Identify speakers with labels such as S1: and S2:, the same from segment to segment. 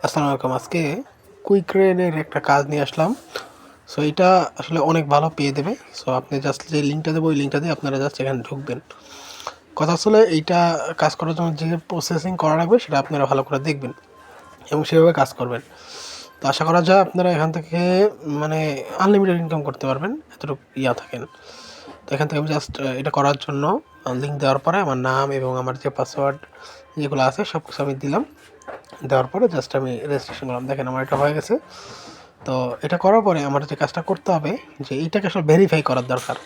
S1: আসসালামু আলাইকুম। আজকে কুইক রেনের একটা কাজ নিয়ে আসলাম। সো এটা আসলে অনেক ভালো পেয়ে দেবে। সো আপনি জাস্ট যে লিঙ্কটা দেবো ওই লিঙ্কটা দিয়ে আপনারা জাস্ট এখানে ঢুকবেন। কথা আসলে এইটা কাজ করার জন্য যে প্রসেসিং করা লাগবে সেটা আপনারা ভালো করে দেখবেন এবং সেভাবে কাজ করবেন। তো আশা করা যায় আপনারা এখান থেকে মানে আনলিমিটেড ইনকাম করতে পারবেন, এতটুকু থাকেন। তো এখান থেকে আমি জাস্ট এটা করার জন্য লিঙ্ক দেওয়ার পরে আমার নাম এবং আমার যে পাসওয়ার্ড যেগুলো আছে সব কিছু আমি দিলাম। দেওয়ার পরে জাস্ট আমি রেজিস্ট্রেশন করলাম। দেখেন আমার এটা হয়ে গেছে। তো এটা করার পরে আমার যে কাজটা করতে হবে যে এইটাকে আসলে ভেরিফাই করার দরকার।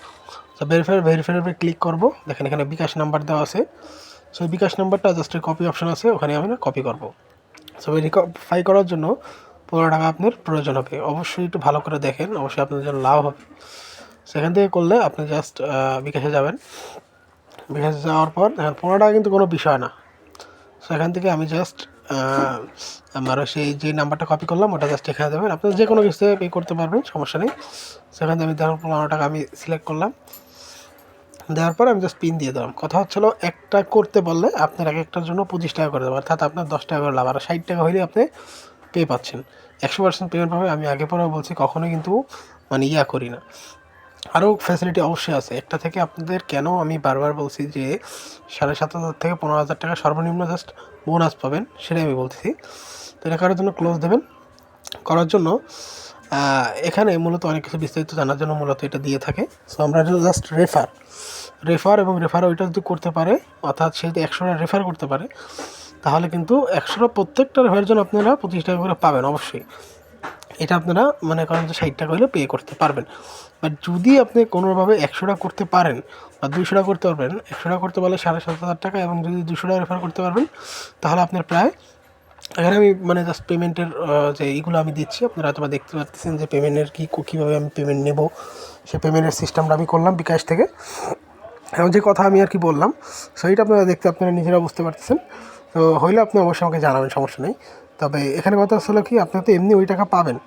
S1: তো ভেরিফাইয়ের উপরে ক্লিক করব। দেখেন এখানে বিকাশ নাম্বার দেওয়া আছে। সো এই বিকাশ নাম্বারটা জাস্ট কপি অপশন আছে, ওখানে আমি কপি করব। সো ভেরিফাই করার জন্য 15 টাকা আপনার প্রয়োজন হবে। অবশ্যই একটু ভালো করে দেখেন, অবশ্যই আপনাদের জন্য লাভ হবে। সেখান থেকে করলে আপনি জাস্ট বিকাশে যাবেন। বিকাশে যাওয়ার পর দেখেন 15 টাকা কিন্তু কোনো বিষয় না। সো এখান থেকে আমি জাস্ট আমার সেই যে নাম্বারটা কপি করলাম ওটা জাস্ট এখানে দেবেন। আপনারা যে কোনো কিছুতে পে করতে পারবেন, সমস্যা নেই। সেখান থেকে আমি ধরুন 15 টাকা আমি সিলেক্ট করলাম। দেওয়ার পরে আমি জাস্ট পিন দিয়ে দিলাম। কথা হচ্ছিল একটা করতে বললে আপনার এক একটার জন্য 25 টাকা করে দেবো, অর্থাৎ আপনার 10 টাকা করে লাভ। আর 60 টাকা হলে আপনি পে পাচ্ছেন, 100% পেমেন্ট পাবে। আমি আগে পরেও বলছি কখনোই কিন্তু মানে করি না। আরও ফ্যাসিলিটি অবশ্যই আছে একটা থেকে। আপনাদের কেন আমি বারবার বলছি যে 7,500 থেকে 15,000 টাকা সর্বনিম্ন জাস্ট বোনাস পাবেন, সেটাই আমি বলছি। তো এটা করার জন্য ক্লোজ দেবেন। করার জন্য এখানে মূলত অনেক কিছু বিস্তারিত জানার জন্য মূলত এটা দিয়ে থাকে। সো আমরা জাস্ট রেফার ওইটা যদি করতে পারে, অর্থাৎ সে যদি 100টা রেফার করতে পারে, তাহলে কিন্তু 100টা প্রত্যেকটা রেফারের জন্য আপনারা 25 টাকা করে পাবেন অবশ্যই। এটা আপনারা মনে করেন যে 60 টাকা হলে পে করতে পারবেন। বাট যদি আপনি কোনোভাবে 100টা করতে পারেন বা 200টা করতে পারবেন, 100টা করতে পারলে 7,500 টাকা, এবং যদি 200টা রেফার করতে পারবেন তাহলে আপনার প্রায়, এখানে আমি মানে জাস্ট পেমেন্টের যে এইগুলো আমি দিচ্ছি, আপনারা হয়তো দেখতে পাচ্ছেন যে পেমেন্টের কীভাবে আমি পেমেন্ট নেব, সে পেমেন্টের সিস্টেমটা আমি করলাম বিকাশ থেকে। এবং যে কথা আমি আর কি বললাম সেইটা আপনারা দেখতে আপনারা নিজেরা বুঝতে পারতেছেন। তো হইলে আপনি অবশ্যই আমাকে জানাবেন, সমস্যা নেই। তবে এখানে কথা আসলে কি, আপনি তো এমনি ওই টাকা পাবেন,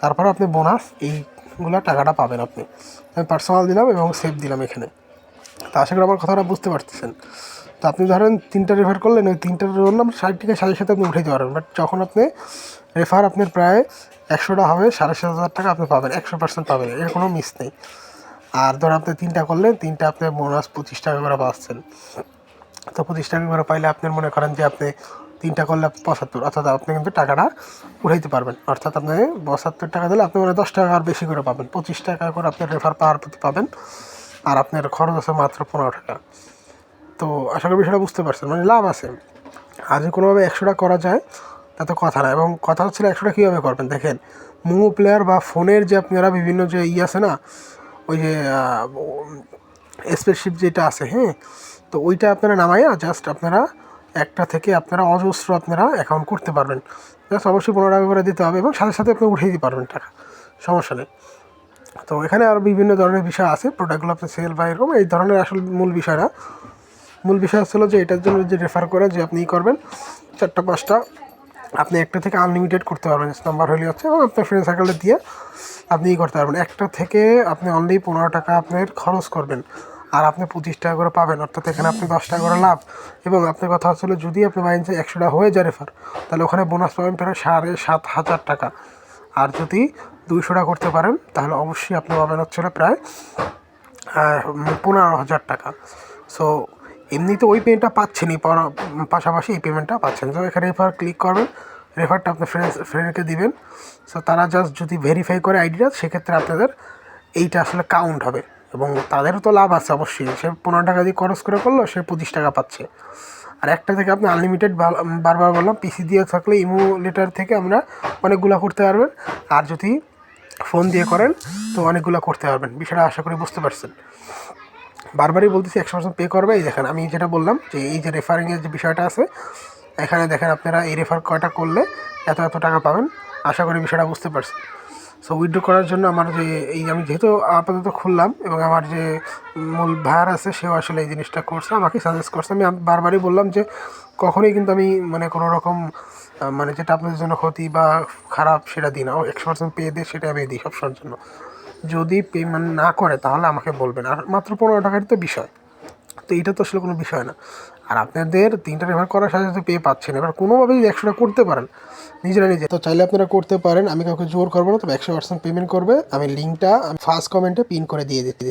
S1: তারপরে আপনি বোনাস এইগুলা টাকাটা পাবেন আপনি। আমি পার্সোনাল দিলাম এবং সেভ দিলাম এখানে। তো আশা করি আমার কথাটা বুঝতে পারতেছেন। তো আপনি ধরেন 3টা রেফার করলেন, ওই 3টার জন্য 60 টাকার সাথে সাথে আপনি উঠে দিতে পারবেন। বাট যখন আপনি রেফার আপনার প্রায় 100টা হবে, 7,500 টাকা আপনি পাবেন, 100% পাবেন, এর কোনো মিস নেই। আর ধর আপনি 3টা করলেন, 3টা আপনার বোনাস 25 টাকা করে পাচ্ছেন। তো 25 টাকা করে পাইলে আপনার মনে করেন যে আপনি 3টা করলে 75, অর্থাৎ আপনি কিন্তু টাকাটা উঠাইতে পারবেন। অর্থাৎ আপনি 72 টাকা দিলে আপনি মানে 10 টাকা আর বেশি করে পাবেন। 25 টাকা করে আপনার রেফার পাওয়ার প্রতি পাবেন, আর আপনার খরচ আছে মাত্র 15 টাকা। তো আশা করি বিষয়টা বুঝতে পারছেন, মানে লাভ আছে। আর যদি কোনোভাবে 100টা করা যায় তাতে কথা না। এবং কথা হচ্ছিল 100টা কীভাবে করবেন। দেখেন মোমো প্লেয়ার বা ফোনের যে আপনারা বিভিন্ন যে আছে না, ওই যে স্পেসশিপ যেটা আছে, হ্যাঁ, তো ওইটা আপনারা নামাইয়া জাস্ট আপনারা একটা থেকে আপনারা অজস্র আপনারা অ্যাকাউন্ট করতে পারবেন। জাস্ট অবশ্যই 15 টাকা করে দিতে হবে এবং সাথে সাথে আপনি উঠিয়ে দিতে পারবেন টাকা, সমস্যা নেই। তো এখানে আরও বিভিন্ন ধরনের বিষয় আছে, প্রোডাক্টগুলো আপনি সেল বা এরকম এই ধরনের আসল মূল বিষয় না। মূল বিষয় হচ্ছিল যে এটার জন্য যে রেফার করে যে আপনি করবেন 4টা 5টা, আপনি একটা থেকে আনলিমিটেড করতে পারবেন, নাম্বার হলে হচ্ছে, এবং আপনার ফ্রেন্ড সার্কেলে দিয়ে আপনি করতে পারবেন। একটা থেকে আপনি অনলি 15 টাকা আপনার খরচ করবেন, আর আপনি 25 টাকা করে পাবেন, অর্থাৎ এখানে আপনি 10 টাকা করে লাভ। এবং আপনার কথা হচ্ছিলো যদি আপনি বাইন্সে 100টা হয়ে যায় রেফার, তাহলে ওখানে বোনাস পাবেন প্রায় 7,500 টাকা। আর যদি 200টা করতে পারেন তাহলে অবশ্যই আপনি পাবেন হচ্ছিলো প্রায় 15,000 টাকা। সো এমনিতে ওই পেমেন্টটা পাচ্ছেনই, পাশাপাশি এই পেমেন্টটা পাচ্ছেন। তো এখানে রেফার ক্লিক করবেন, রেফারটা আপনার ফ্রেন্ডকে দিবেন। সো তারা জাস্ট যদি ভেরিফাই করে আইডিটা, সেক্ষেত্রে আপনাদের এইটা আসলে কাউন্ট হবে। এবং তাদেরও তো লাভ আছে অবশ্যই, সে 15 টাকা দিয়ে খরচ করে করলো, সে 25 টাকা পাচ্ছে। আর একটা থেকে আপনি আনলিমিটেড, বারবার বললাম, পিসি দিয়ে থাকলে ইমুলেটার থেকে আমরা অনেকগুলো করতে পারবেন। আর যদি ফোন দিয়ে করেন তো অনেকগুলো করতে পারবেন। বিষয়টা আশা করি বুঝতে পারছেন। বারবারই বলতেছি 100% পে করবে। এই দেখেন আমি যেটা বললাম যে এই যে রেফারিংয়ের যে বিষয়টা আছে, এখানে দেখেন আপনারা এই রেফার কয়টা করলে এত এত টাকা পাবেন। আশা করি বিষয়টা বুঝতে পারছেন। সো উইথড্র করার জন্য আমার যে এই আমি যেহেতু আপাতত খুললাম, এবং আমার যে মূল ভায়ার আছে সেও আসলে এই জিনিসটা করছে, আমাকে সাজেস্ট করছে। আমি বারবারই বললাম যে কখনোই কিন্তু আমি মানে কোনো রকম মানে যেটা আপনাদের জন্য ক্ষতি বা খারাপ সেটা দিই না। 100% পে দিয়ে সেটা আমি দিই সবসময়ের জন্য। যদি পেমেন্ট না করে তাহলে আমাকে বলবেন। আর মাত্র 15 টাকারই তো বিষয়। তো এটা তো আসলে কোনো বিষয় না। আর আপনাদের 3টা রেফার করার সাথে সাথে পে পাচ্ছেন, এবার কোনোভাবেই 100টা করতে পারেন নিজেরা নিজে, তো চাইলে আপনারা করতে পারেন। আমি কাউকে জোর করবো না, তবে 100% পেমেন্ট করবে। আমি লিঙ্কটা ফার্স্ট কমেন্টে পিন করে দিয়ে দিচ্ছি।